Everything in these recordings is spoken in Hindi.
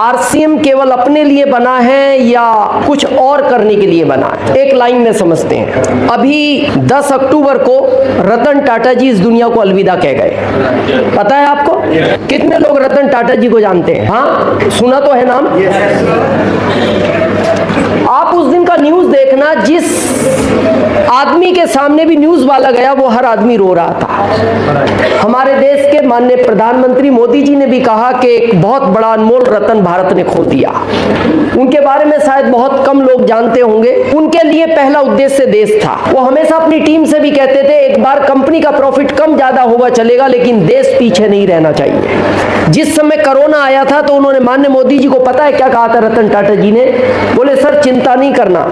आरसीएम केवल अपने लिए बना है या कुछ और करने के लिए बना है? एक लाइन में समझते हैं। अभी 10 अक्टूबर को रतन टाटा जी इस दुनिया को अलविदा कह गए। पता है आपको? कितने लोग रतन टाटा जी को जानते हैं? हाँ, सुना तो है नाम। आप उस दिन का न्यूज देखना, जिस आदमी के सामने भी न्यूज वाला गया वो हर आदमी रो रहा था। हमारे देश के माननीय प्रधानमंत्री मोदी जी ने भी कहा कि एक बहुत बड़ा अनमोल रतन भारत ने खो दिया। उनके बारे में शायद बहुत कम लोग जानते होंगे। उनके लिए पहला उद्देश्य देश था। वो हमेशा अपनी टीम से भी कहते थे, एक बार कंपनी का प्रॉफिट कम ज्यादा होगा चलेगा, लेकिन देश पीछे नहीं रहना चाहिए। जिस समय कोरोना आया था तो उन्होंने माननीय मोदी जी को पता है क्या कहा था रतन टाटा जी ने? बोले सर चिंता नहीं करना,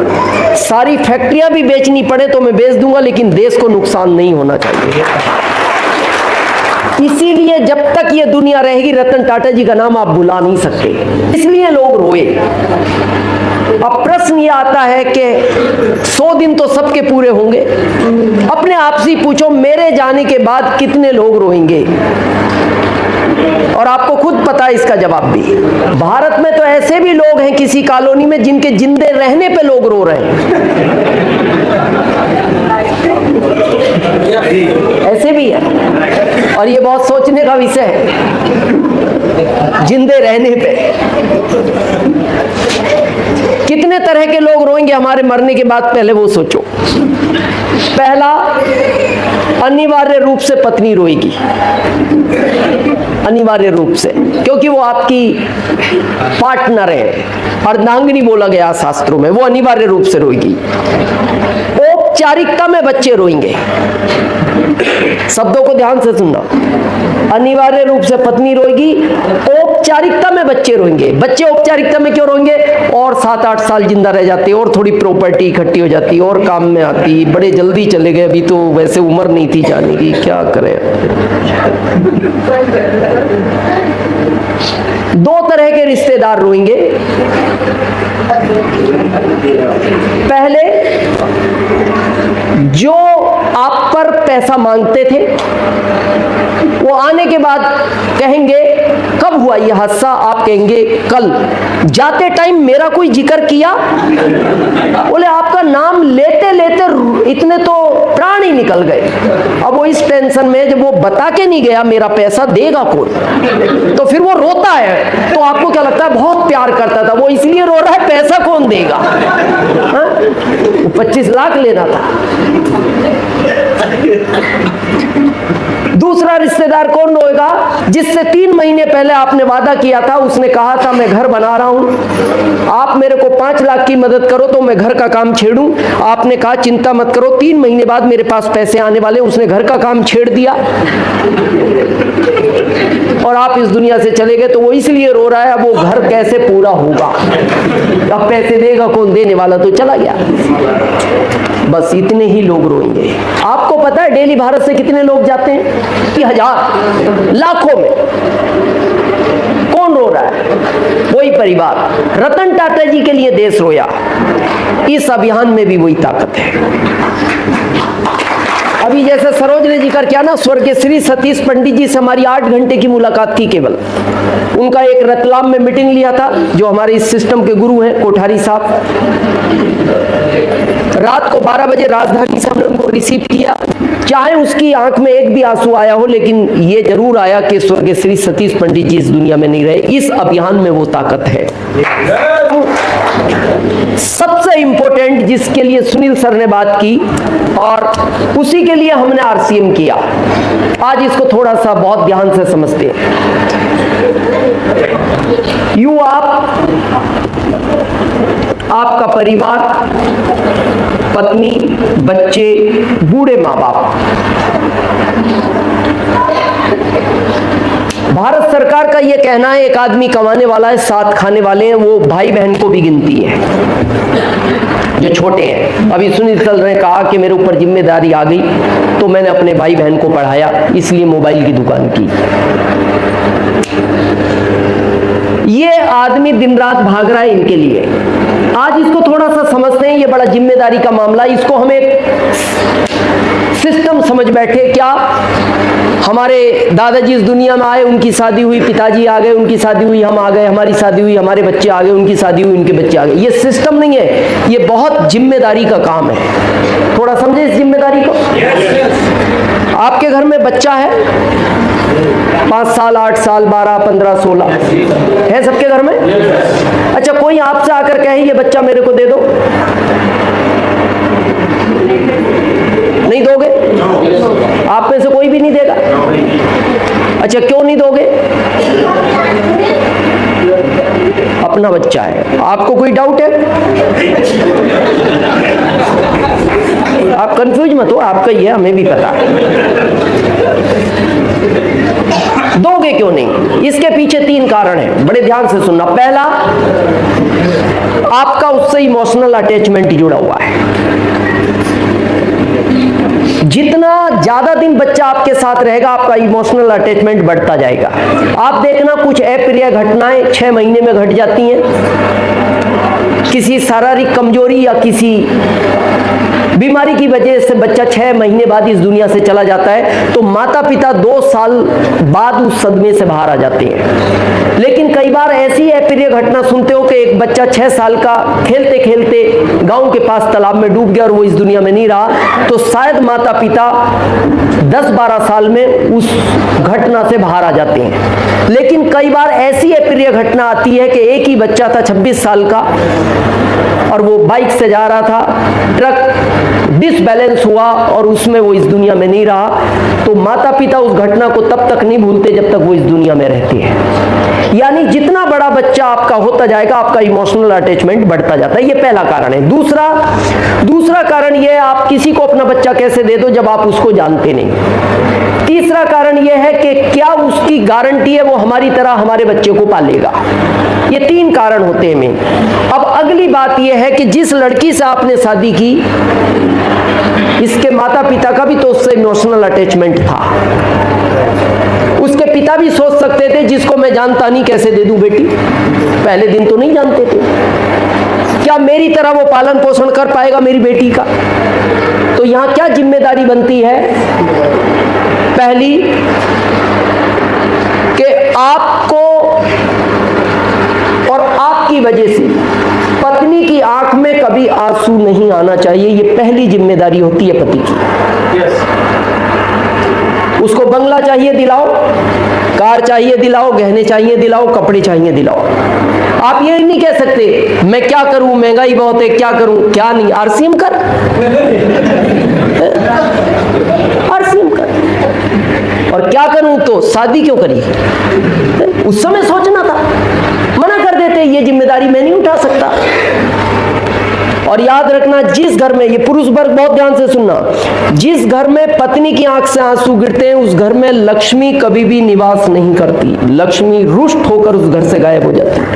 सारी फैक्ट्रियां भी बेचनी पड़े तो मैं बेच दूंगा, लेकिन देश को नुकसान नहीं होना चाहिए। इसीलिए जब तक ये दुनिया रहेगी रतन टाटा जी का नाम आप भुला नहीं सकते, इसलिए लोग रोए। अब प्रश्न ये आता है कि 100 दिन तो सबके पूरे होंगे। अपने आप से पूछो, मेरे जाने के बाद कितने लोग रोएंगे? और आपको खुद पता है इसका जवाब भी। भारत में तो ऐसे भी लोग हैं किसी कॉलोनी में जिनके जिंदे रहने पे लोग रो रहे हैं। ऐसे भी है, और ये बहुत सोचने का विषय है। जिंदे रहने पे कितने तरह के लोग रोएंगे हमारे मरने के बाद, पहले वो सोचो। पहला, अनिवार्य रूप से पत्नी रोएगी, अनिवार्य रूप से, क्योंकि वो आपकी पार्टनर है, अर्धांगिनी बोला गया शास्त्रों में, वो अनिवार्य रूप से रोएगी। औपचारिकता में बच्चे रोएंगे। शब्दों को ध्यान से सुनना। अनिवार्य रूप से पत्नी रोएगी, औपचारिकता में बच्चे रोएंगे। बच्चे औपचारिकता में क्यों रोएंगे? और 7-8 साल जिंदा रह जाते, और थोड़ी प्रॉपर्टी इकट्ठी हो जाती, और काम में आती, बड़े जल्दी चले गए, अभी तो वैसे उम्र नहीं थी जाने की, क्या करें। 2 तरह के रिश्तेदार रोएंगे। पहले, जो आप पर पैसा मांगते थे, वो आने के बाद कहेंगे कब हुआ ये हादसा? आप कहेंगे कल। जाते टाइम मेरा कोई जिक्र किया? बोले आपका नाम लेते लेते इतने तो प्राण ही निकल गए। अब वो इस टेंशन में, जब वो बता के नहीं गया मेरा पैसा देगा कौन, तो फिर वो रोता है। तो आपको क्या लगता है? बहुत प्यार करता था वो, इसलिए रो रहा है, पैसा कौन देगा? हाँ? 25 लाख लेना था। दूसरा रिश्तेदार कौन रोएगा? जिससे 3 महीने पहले आपने वादा किया था, उसने कहा था मैं घर बना रहा हूं, आप मेरे को 5 लाख की मदद करो तो मैं घर का काम छेड़ूं। आपने कहा चिंता मत करो, 3 महीने बाद मेरे पास पैसे आने वाले। उसने घर का काम छेड़ दिया और आप इस दुनिया से चले गए। तो वो इसलिए रो रहा है, अब वो घर कैसे पूरा होगा, अब पैसे देगा कौन? देने वाला तो चला गया। बस इतने ही लोग रोएंगे। आपको पता है डेली भारत से कितने लोग जाते हैं? 1000, लाखों में। कौन रो रहा है? वही परिवार। रतन टाटा जी के लिए देश रोया। इस अभियान में भी वही ताकत है। अभी जैसे सरोज ने जिक्र किया ना, स्वर्गीय श्री सतीश पंडित जी से हमारी 8 घंटे की मुलाकात थी केवल। उनका एक रतलाम में मीटिंग लिया था, जो हमारे इस सिस्टम के गुरु हैं कोठारी साहब। रात को 12 बजे राजधानी से हमने उनको रिसीव किया। चाहे उसकी आंख में एक भी आंसू आया हो, लेकिन ये जरूर आया कि स्वर्गीय श्री सतीश पंडित जी इस दुनिया में नहीं रहे। इस अभियान में वो ताकत है। सबसे इंपॉर्टेंट जिसके लिए सुनील सर ने बात की, और उसी के लिए हमने आरसीएम किया। आज इसको थोड़ा सा बहुत ध्यान से समझते हैं। आपका परिवार, पत्नी, बच्चे, बूढ़े माँ बाप। भारत सरकार का यह कहना है एक आदमी कमाने वाला है, 7 खाने वाले हैं, वो भाई बहन को भी गिनती है जो छोटे हैं। अभी सुनील सर ने कहा कि मेरे ऊपर जिम्मेदारी आ गई तो मैंने अपने भाई बहन को पढ़ाया, इसलिए मोबाइल की दुकान की। ये आदमी दिन रात भाग रहा है इनके लिए। आज इसको थोड़ा सा समझते हैं, ये बड़ा जिम्मेदारी का मामला। इसको हम एक सिस्टम समझ बैठे। क्या? हमारे दादाजी इस दुनिया में आए, उनकी शादी हुई, पिताजी आ गए, उनकी शादी हुई, हम आ गए, हमारी शादी हुई, हमारे बच्चे आ गए, उनकी शादी हुई, उनके बच्चे आ गए। ये सिस्टम नहीं है, ये बहुत जिम्मेदारी का काम है। थोड़ा समझे इस जिम्मेदारी को। आपके घर में बच्चा है 5 साल, 8 साल, 12, 15, 16 है सबके घर में। अच्छा, कोई आपसे आकर कहे ये बच्चा मेरे को दे दो, नहीं दोगे? आप में से कोई भी नहीं देगा। अच्छा, क्यों नहीं दोगे? अपना बच्चा है। आपको कोई डाउट है? आप कंफ्यूज मत हो, आपका ही है, हमें भी पता है। दोगे क्यों नहीं? इसके पीछे 3 कारण हैं, बड़े ध्यान से सुनना। पहला, आपका उससे इमोशनल अटैचमेंट जुड़ा हुआ है। जितना ज्यादा दिन बच्चा आपके साथ रहेगा, आपका इमोशनल अटैचमेंट बढ़ता जाएगा। आप देखना, कुछ अप्रिय घटनाएं 6 महीने में घट जाती हैं, किसी शारीरिक कमजोरी या किसी बीमारी की वजह से बच्चा 6 महीने बाद इस दुनिया से चला जाता है, तो माता पिता 2 साल बाद उस सदमे से बाहर आ जाते हैं। लेकिन कई बार ऐसी अप्रिय घटना सुनते हो कि एक बच्चा 6 साल का खेलते खेलते गांव के पास तालाब में डूब गया और वो इस दुनिया में नहीं रहा, तो शायद माता पिता 10-12 साल में उस घटना से बाहर आ जाते हैं। लेकिन कई बार ऐसी अप्रिय घटना आती है कि एक ही बच्चा था 26 साल का और वो बाइक से जा रहा था, ट्रक डिसबैलेंस हुआ और उसमें वो इस दुनिया में नहीं रहा, तो माता पिता उस घटना को तब तक नहीं भूलते जब तक वो इस दुनिया में रहते हैं। यानी जितना बड़ा बच्चा आपका होता जाएगा, आपका इमोशनल अटैचमेंट बढ़ता जाता है। ये पहला कारण है। दूसरा कारण ये है, आप किसी को अपना बच्चा कैसे दे दो जब आप उसको जानते नहीं। तीसरा कारण यह है कि क्या उसकी गारंटी है वो हमारी तरह हमारे बच्चे को पालेगा। ये 3 कारण होते हैं मेन। अब अगली बात यह है कि जिस लड़की से आपने शादी की, इसके माता पिता का भी तो उससे इमोशनल अटैचमेंट था। उसके पिता भी सोच सकते थे जिसको मैं जानता नहीं कैसे दे दूं बेटी। पहले दिन तो नहीं जानते थे, क्या मेरी तरह वो पालन पोषण कर पाएगा मेरी बेटी का? तो यहां क्या जिम्मेदारी बनती है? पहली, कि आपको और आपकी वजह से पत्नी की आंख में कभी आंसू नहीं आना चाहिए। ये पहली जिम्मेदारी होती है पति की। उसको बंगला चाहिए दिलाओ, कार चाहिए दिलाओ, गहने चाहिए दिलाओ, कपड़े चाहिए दिलाओ। आप ये नहीं कह सकते मैं क्या करूं, महंगाई बहुत है, क्या करूं, क्या नहीं, आरसीएम कर, आरसीएम कर। और क्या करूं तो शादी क्यों करी? उस समय सोचना था, मना कर देते, ये जिम्मेदारी मैं नहीं उठा सकता। और याद रखना, जिस घर में, ये पुरुष वर्ग बहुत ध्यान से सुनना, जिस घर में पत्नी की आंख से आंसू गिरते हैं उस घर में लक्ष्मी कभी भी निवास नहीं करती। लक्ष्मी रुष्ट होकर उस घर से गायब हो जाती है।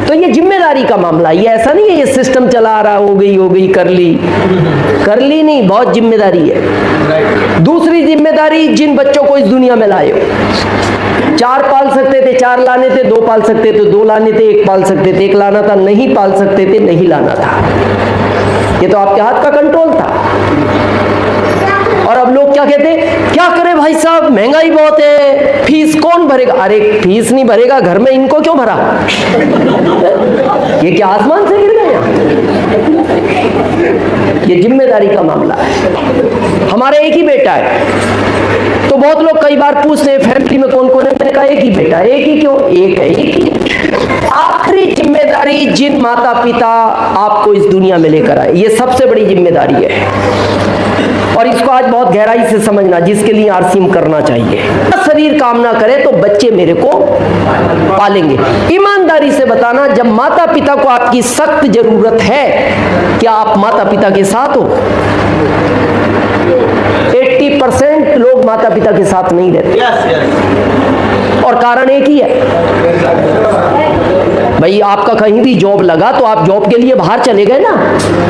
तो ये जिम्मेदारी का मामला, ये ऐसा नहीं है ये सिस्टम चला रहा, हो गई कर ली नहीं, बहुत जिम्मेदारी है। दूसरी जिम्मेदारी, जिन बच्चों को इस दुनिया में लाए हो, 4 पाल सकते थे 4 लाने थे, 2 पाल सकते थे 2 लाने थे, 1 पाल सकते थे 1 लाना था, नहीं पाल सकते थे नहीं लाना था। ये तो आपके हाथ का कंट्रोल था। और अब लोग क्या कहते हैं, क्या करें भाई साहब, महंगाई बहुत है, फीस कौन भरेगा? अरे फीस नहीं भरेगा घर में, इनको क्यों भरा? ये क्या आसमान से गिर गया? ये जिम्मेदारी का मामला है। हमारा एक ही बेटा है, तो बहुत लोग कई बार पूछते हैं फैमिली में कौन कौन है? मैंने कहा एक ही बेटा। एक ही क्यों? एक है, एक ही। आखिरी जिम्मेदारी, जिन माता पिता आपको इस दुनिया में लेकर आए, ये सबसे बड़ी जिम्मेदारी है। और इसको आज बहुत गहराई से समझना, जिसके लिए आरसीएम करना चाहिए। शरीर काम ना करे तो बच्चे मेरे को पालेंगे। ईमानदारी से बताना, जब माता पिता को आपकी सख्त जरूरत है, क्या आप माता पिता के साथ हो? 80% लोग माता पिता के साथ नहीं रहते। और कारण एक ही है भाई, आपका कहीं भी जॉब लगा तो आप जॉब के लिए बाहर चले गए ना,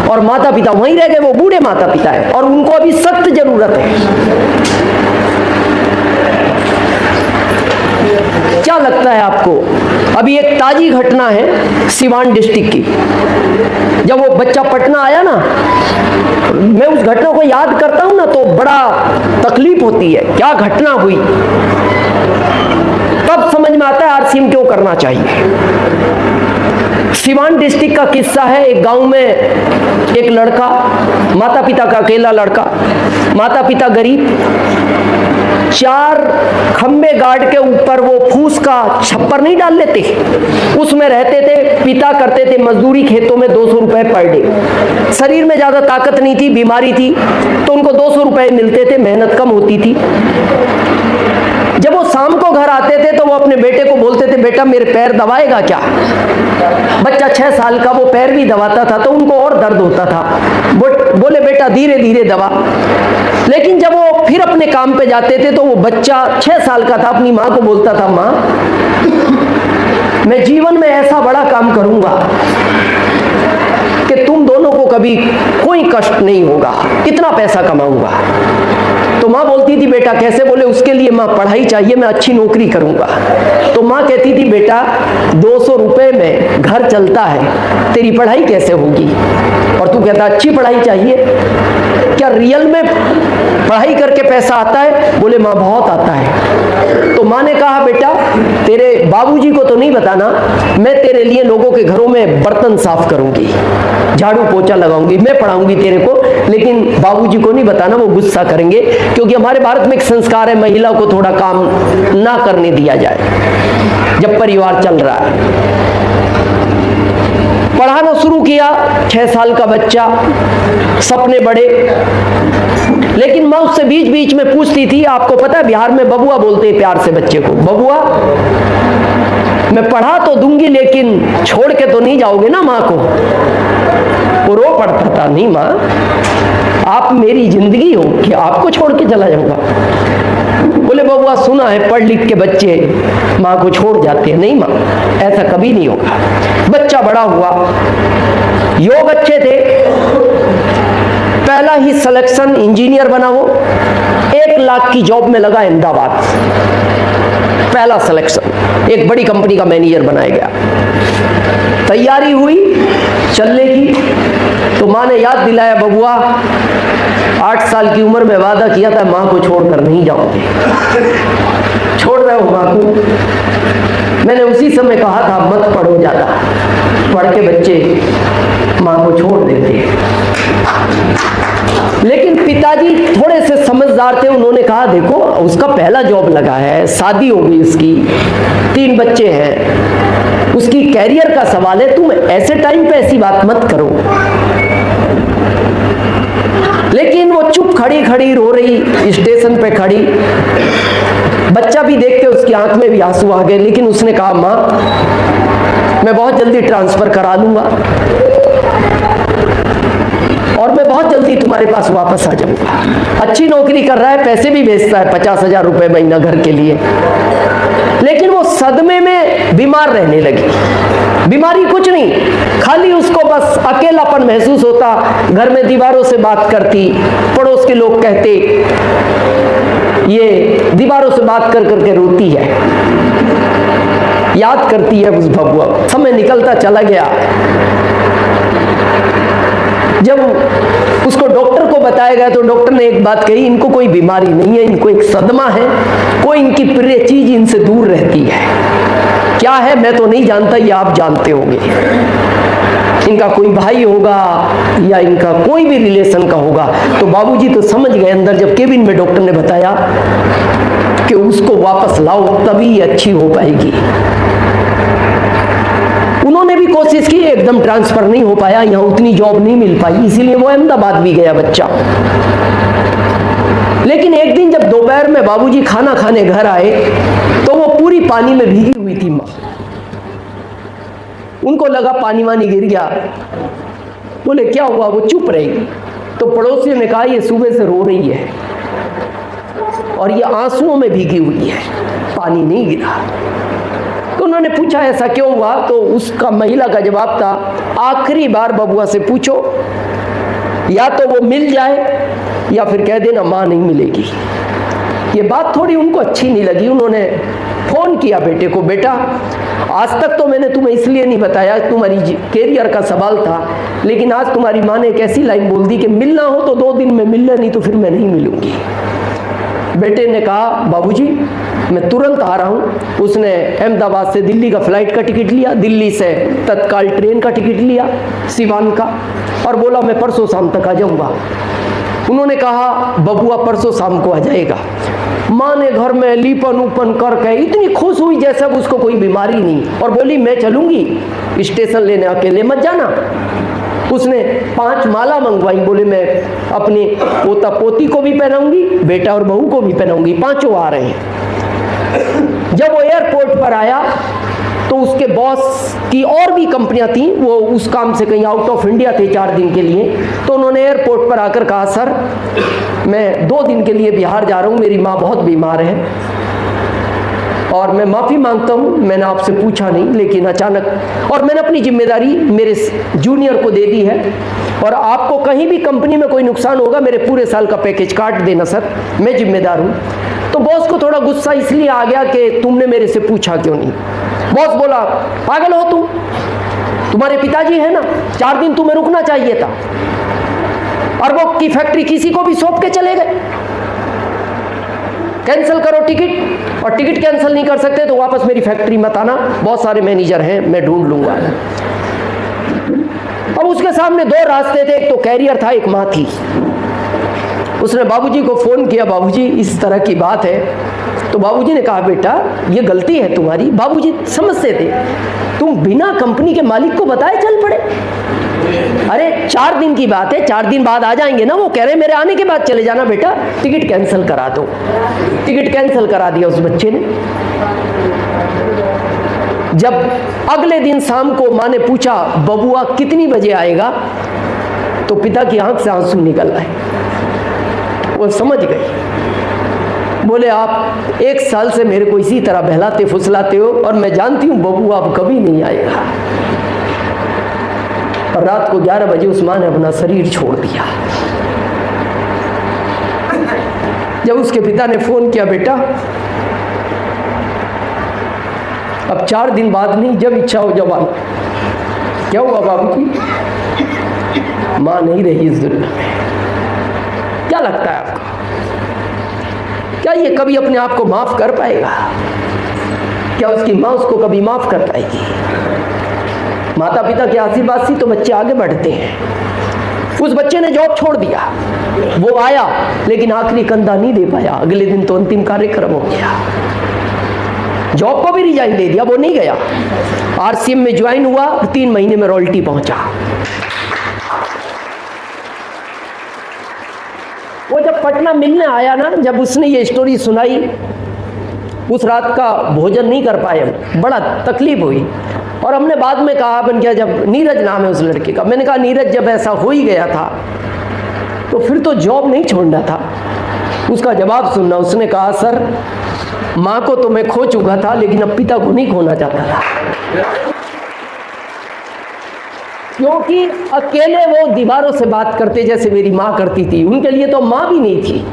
और माता पिता वहीं रह गए। वो बूढ़े माता पिता है और उनको अभी सख्त जरूरत है। क्या लगता है आपको, अभी एक ताजी घटना है सिवान डिस्ट्रिक्ट की। जब वो बच्चा पटना आया ना, मैं उस घटना को याद करता हूं ना तो बड़ा तकलीफ होती है, क्या घटना हुई। तब समझ में आता है आरसीएम क्यों करना चाहिए। सिवान डिस्ट्रिक्ट का किस्सा है। एक गांव में एक लड़का, माता पिता का अकेला लड़का, माता पिता गरीब, 4 खंबे गाड़ के ऊपर वो फूस का छप्पर नहीं डाल लेते, उसमें रहते थे। पिता करते थे मजदूरी खेतों में 200 रुपए पर डे। शरीर में ज्यादा ताकत नहीं थी, बीमारी थी, तो उनको 200 रुपए मिलते थे, मेहनत कम होती थी। जब वो शाम को घर आते थे तो वो अपने बेटे को बोलते थे, बेटा मेरे पैर दबाएगा क्या। बच्चा 6 साल का, वो पैर भी दबाता था तो उनको और दर्द होता था। बोले बेटा धीरे धीरे दबा। लेकिन जब वो फिर अपने काम पे जाते थे तो वो बच्चा 6 साल का था, अपनी माँ को बोलता था, माँ मैं जीवन में ऐसा बड़ा काम करूंगा कि तुम दोनों को कभी कोई कष्ट नहीं होगा, इतना पैसा कमाऊंगा। तो माँ बोलती थी, बेटा कैसे। बोले उसके लिए माँ पढ़ाई चाहिए, मैं अच्छी नौकरी करूंगा। तो माँ कहती थी, बेटा 200 रुपए में घर चलता है, तेरी पढ़ाई कैसे होगी। और तू कहता अच्छी पढ़ाई चाहिए, क्या रियल में पढ़ाई करके पैसा आता है। बोले माँ बहुत आता है। तो माँ ने कहा, बेटा तेरे बाबूजी को तो नहीं बताना, मैं तेरे लिए लोगों के घरों में बर्तन साफ करूंगी, झाड़ू पोछा लगाऊंगी, मैं पढ़ाऊंगी तेरे को, लेकिन बाबूजी को नहीं बताना, वो गुस्सा करेंगे। क्योंकि हमारे भारत में एक संस्कार है, महिला को थोड़ा काम ना करने दिया जाए जब परिवार चल रहा है। पढ़ाना शुरू किया, 6 साल का बच्चा, सपने बड़े। लेकिन माँ उससे बीच बीच में पूछती थी, आपको पता है बिहार में बबुआ बोलते हैं प्यार से बच्चे को, बबुआ मैं पढ़ा तो दूंगी लेकिन छोड़ के तो नहीं जाओगे ना माँ को। वो रो पड़ता था, नहीं माँ आप मेरी जिंदगी हो कि आपको छोड़ के चला जाऊंगा। बोले बबुआ सुना है पढ़ लिख के बच्चे माँ को छोड़ जाते हैं। नहीं माँ ऐसा कभी नहीं होगा। बच्चा बड़ा हुआ, योग अच्छे थे, पहला ही सिलेक्शन इंजीनियर बना, वो 1 लाख की जॉब में लगा अहमदाबाद, पहला सिलेक्शन, एक बड़ी कंपनी का मैनेजर बनाया गया। तैयारी हुई चलने की, तो माँ ने याद दिलाया, बबुआ 8 साल की उम्र में वादा किया था माँ को छोड़कर नहीं जाओगे, छोड़ रहे हो माँ को। मैंने उसी समय कहा था मत पढ़ो ज्यादा, पढ़ के बच्चे माँ को छोड़ देते। लेकिन पिताजी थोड़े से समझदार थे, उन्होंने कहा देखो उसका पहला जॉब लगा है, शादी होगी उसकी, 3 बच्चे हैं, उसकी कैरियर का सवाल है, तुम ऐसे टाइम पे ऐसी बात मत करो। लेकिन वो चुप खड़ी खड़ी रो रही, स्टेशन पे खड़ी, बच्चा भी देख के उसकी आंख में भी आंसू आ गए। लेकिन उसने कहा माँ मैं बहुत जल्दी ट्रांसफर करा लूंगा और मैं बहुत जल्दी तुम्हारे पास वापस आ जाऊंगा। अच्छी नौकरी कर रहा है, पैसे भी भेजता है, 50,000 रुपए महीना घर के लिए। लेकिन वो सदमे में बीमार रहने लगी। बीमारी कुछ नहीं, खाली उसको बस अकेलापन महसूस होता, घर में दीवारों से बात करती, पड़ोस के लोग कहते ये दीवारों से बात कर करके रोती है, याद करती है उस बबुआ। समय निकलता चला गया। जब उसको डॉक्टर को बताया गया तो डॉक्टर ने एक बात कही, इनको कोई बीमारी नहीं है, इनको एक सदमा है, कोई इनकी प्रिय चीज इनसे दूर रहती है। क्या है मैं तो नहीं जानता, ये आप जानते होंगे। इनका कोई भाई होगा या इनका कोई भी रिलेशन का होगा। तो बाबूजी तो समझ गए अंदर, जब केबिन में डॉक्टर ने बताया कि उसको वापस लाओ तभी ये अच्छी हो पाएगी। उन्होंने भी कोशिश की, एकदम ट्रांसफर नहीं हो पाया, यहाँ उतनी जॉब नहीं मिल पाई, इसीलिए वो अहमदाबाद भी गया बच्चा। लेकिन एक दिन जब दोपहर में बाबूजी खाना खाने घर आए तो वो पूरी पानी में भीगी हुई थी माँ। उनको लगा पानी वानी गिर गया। बोले क्या हुआ, वो चुप रही। तो पड़ोसियों ने कहा ये सुबह से रो रही है और ये आंसुओं में भीगी हुई है, पानी नहीं गिरा। तो उन्होंने पूछा ऐसा क्यों हुआ, तो उसका महिला का जवाब था, आखिरी बार बबुआ से पूछो, या तो वो मिल जाए या फिर कह देना माँ नहीं मिलेगी। ये बात थोड़ी उनको अच्छी नहीं लगी। उन्होंने फोन किया बेटे को, बेटा आज तक तो मैंने तुम्हें इसलिए नहीं बताया, तुम्हारी कैरियर का सवाल था, लेकिन आज तुम्हारी माँ ने एक ऐसी लाइन बोल दी कि मिलना हो तो 2 दिन में मिल ले, नहीं तो फिर मैं नहीं मिलूंगी। बेटे ने कहा बाबूजी मैं तुरंत आ रहा हूँ। उसने अहमदाबाद से दिल्ली का फ्लाइट का टिकट लिया, दिल्ली से तत्काल ट्रेन का टिकट लिया सिवान का, और बोला मैं परसों शाम तक आ जाऊँगा। उन्होंने कहा बबुआ परसों शाम को आ जाएगा। माँ ने घर में लीपन ऊपन करके इतनी खुश हुई जैसे अब उसको कोई बीमारी नहीं, और बोली मैं चलूंगी स्टेशन लेने, अकेले मत जाना। उसने 5 माला मंगवाई, बोले मैं अपनी पोता पोती को भी पहनाऊंगी, बेटा और बहू को भी पहनाऊंगी, 5 आ रहे हैं। जब वो एयरपोर्ट पर आया तो उसके बॉस की और भी कंपनियां थी, वो उस काम से कहीं आउट ऑफ इंडिया थे 4 दिन के लिए, तो उन्होंने एयरपोर्ट पर आकर कहा सर मैं 2 दिन के लिए बिहार जा रहा हूँ, मेरी माँ बहुत बीमार है और मैं माफ़ी मांगता हूँ, मैंने आपसे पूछा नहीं, लेकिन अचानक, और मैंने अपनी जिम्मेदारी मेरे जूनियर को दे दी है, और आपको कहीं भी कंपनी में कोई नुकसान होगा मेरे पूरे साल का पैकेज काट देना सर, मैं जिम्मेदार हूँ। तो बॉस को थोड़ा गुस्सा इसलिए आ गया कि तुमने मेरे से पूछा क्यों नहीं। बॉस बोला पागल हो तुम, तुम्हारे पिताजी है ना, 4 दिन तुम्हें रुकना चाहिए था। अरबों की फैक्ट्री किसी को भी सौंप के चले गए। कैंसिल करो टिकट, और टिकट कैंसिल नहीं कर सकते तो वापस मेरी फैक्ट्री मत आना, बहुत सारे मैनेजर हैं मैं ढूंढ लूंगा। अब उसके सामने 2 रास्ते थे, एक तो कैरियर था, एक माँ थी। उसने बाबूजी को फोन किया, बाबूजी इस तरह की बात है। तो बाबूजी ने कहा बेटा ये गलती है तुम्हारी। बाबूजी समझते थे, तुम बिना कंपनी के मालिक को बताए चल पड़े। अरे 4 दिन की बात है, 4 दिन बाद आ जाएंगे ना, वो कह रहे मेरे आने के बाद चले जाना बेटा, टिकट कैंसिल करा दो। टिकट कैंसिल करा दिया उस बच्चे ने। जब अगले दिन शाम को माँ ने पूछा बबुआ कितनी बजे आएगा, तो पिता की आंख से आंसू निकल आए। वो समझ गए, बोले आप 1 साल से मेरे को इसी तरह बहलाते फुसलाते हो, और मैं जानती हूँ बबुआ अब कभी नहीं आएगा। और रात को 11 बजे उस माँ ने अपना शरीर छोड़ दिया। जब उसके पिता ने फोन किया बेटा अब 4 दिन बाद नहीं, जब इच्छा हो जब आना। क्या हुआ बाबूजी? माँ नहीं रही इस दुनिया में। क्या लगता है आपको, क्या ये कभी अपने आप को माफ कर पाएगा? क्या उसकी माँ उसको कभी माफ कर पाएगी? माता पिता के आशीर्वाद से तो बच्चे आगे बढ़ते हैं। उस बच्चे ने जॉब छोड़ दिया, वो आया लेकिन आखिरी कंधा नहीं दे पाया। अगले दिन तो अंतिम कार्यक्रम हो गया, जॉब को भी रिजाइन दे दिया, वो नहीं गया। आरसीएम में ज्वाइन हुआ, 3 महीने में रॉयल्टी पहुंचा। वो जब पटना मिलने आया ना, जब उसने ये स्टोरी सुनाई, उस रात का भोजन नहीं कर पाए, बड़ा तकलीफ हुई। और हमने बाद में कहा बन क्या, जब नीरज नाम है उस लड़के का, मैंने कहा नीरज जब ऐसा हो ही गया था तो फिर तो जॉब नहीं छोड़ना था। उसका जवाब सुनना, उसने कहा सर माँ को तो मैं खो चुका था, लेकिन अब पिता को नहीं खोना चाहता था, क्योंकि अकेले वो दीवारों से बात करते जैसे मेरी माँ करती थी, उनके लिए तो माँ भी नहीं थी।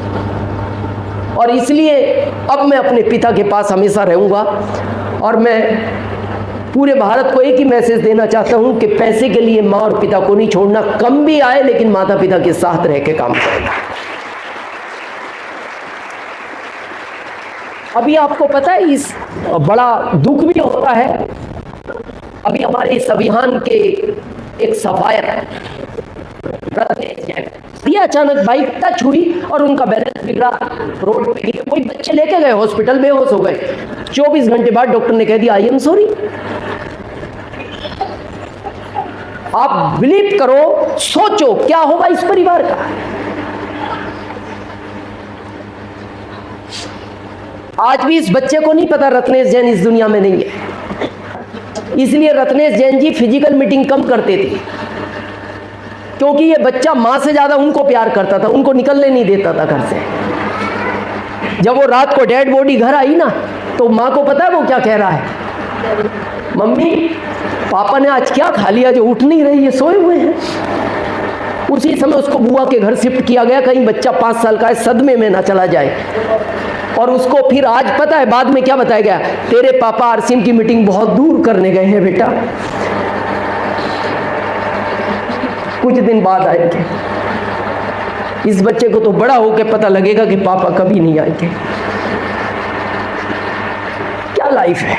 और इसलिए अब मैं अपने पिता के पास हमेशा रहूँगा। और मैं पूरे भारत को एक ही मैसेज देना चाहता हूँ कि पैसे के लिए माँ और पिता को नहीं छोड़ना, कम भी आए लेकिन माता पिता के साथ रह के काम करेगा। अभी आपको पता है इस बड़ा दुख भी होता है, अभी हमारे इस अभियान के एक सफायर दिया, अचानक बाइक टच हुई और उनका बैलेंस बिगड़ा, रोड पे गिरे, कोई बच्चे लेके गए हॉस्पिटल, बेहोश हो गए। 24 घंटे बाद डॉक्टर ने कह दिया आई एम सॉरी। आप बिलीव करो, सोचो क्या होगा इस परिवार का। आज भी इस बच्चे को नहीं पता रत्नेश जैन इस दुनिया में नहीं है, इसलिए रत्नेश जैन जी फिजिकल मीटिंग कम करते थे, क्योंकि ये बच्चा माँ से ज्यादा उनको प्यार करता था, उनको निकलने नहीं देता था घर से। जब वो रात को डेड बॉडी घर आई ना, तो माँ को पता है वो क्या कह रहा है, मम्मी पापा ने आज क्या खा लिया जो उठ नहीं रही है, सोए हुए हैं। उसी समय उसको बुआ के घर शिफ्ट किया गया, कहीं बच्चा 5 साल का है, सदमे में ना चला जाए। और उसको फिर आज पता है बाद में क्या बताया गया, तेरे पापा आरसीएम की मीटिंग बहुत दूर करने गए हैं बेटा, कुछ दिन बाद आएंगे। इस बच्चे को तो बड़ा होकर पता लगेगा कि पापा कभी नहीं आएंगे। क्या लाइफ है।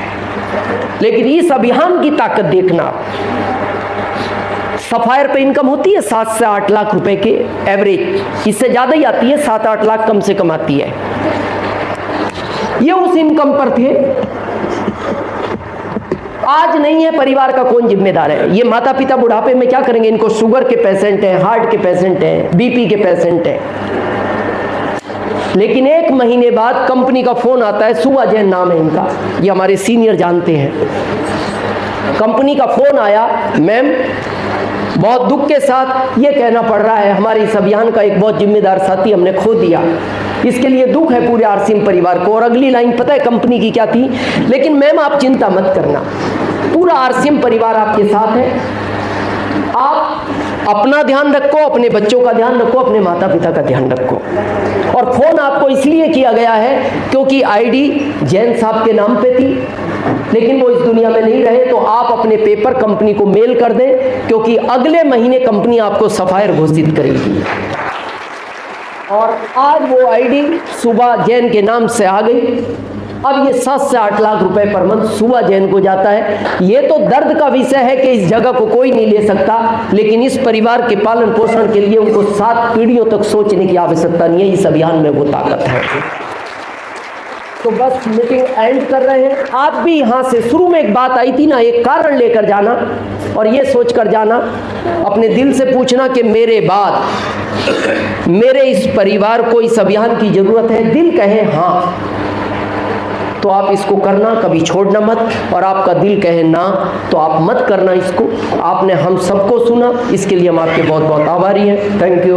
लेकिन इस अभियान की ताकत देखना, सफायर पे इनकम होती है 7 से 8 लाख रुपए के एवरेज, इससे ज्यादा ही आती है, 7-8 लाख कम से कम आती है। ये उस इनकम पर थे, आज नहीं है। परिवार का कौन जिम्मेदार है। ये माता पिता बुढ़ापे में क्या करेंगे, इनको शुगर के पेशेंट हैं, हार्ट के पेशेंट हैं, बीपी के पेशेंट हैं। लेकिन 1 महीने बाद कंपनी का फोन आता है, सुबा जैन नाम है इनका, ये हमारे सीनियर जानते हैं। कंपनी का फोन आया, मैम बहुत दुख के साथ ये कहना पड़ रहा है, हमारे इस अभियान का एक बहुत जिम्मेदार साथी हमने खो दिया, इसके लिए दुख है पूरे आरसीएम परिवार को। और अगली लाइन पता है कंपनी की क्या थी, लेकिन मैम आप चिंता मत करना, पूरा आरसीएम परिवार आपके साथ है, आप अपना ध्यान रखो, अपने बच्चों का ध्यान रखो, अपने माता पिता का ध्यान रखो। और फोन आपको इसलिए किया गया है क्योंकि आईडी जैन साहब के नाम पे थी, लेकिन वो इस दुनिया में नहीं रहे, तो आप अपने पेपर कंपनी को मेल कर दें, क्योंकि अगले महीने कंपनी आपको सफायर घोषित करेगी। और आज वो आईडी सुबा जैन के नाम से आ गई। अब ये 7 से 8 लाख रुपए पर मंथ सुबा जैन को जाता है। ये तो दर्द का विषय है कि इस जगह को कोई नहीं ले सकता, लेकिन इस परिवार के पालन पोषण के लिए उनको 7 पीढ़ियों तक सोचने की आवश्यकता नहीं है। इस अभियान में वो ताकत है। तो बस मीटिंग एंड कर रहे हैं। आप भी यहाँ से, शुरू में एक बात आई थी ना, एक कारण लेकर जाना और ये सोच कर जाना, अपने दिल से पूछना कि मेरे बाद मेरे इस परिवार को इस अभियान की जरूरत है। दिल कहे हाँ, तो आप इसको करना, कभी छोड़ना मत। और आपका दिल कहे ना, तो आप मत करना इसको। आपने हम सबको सुना, इसके लिए हम आपके बहुत बहुत आभारी हैं। Thank you.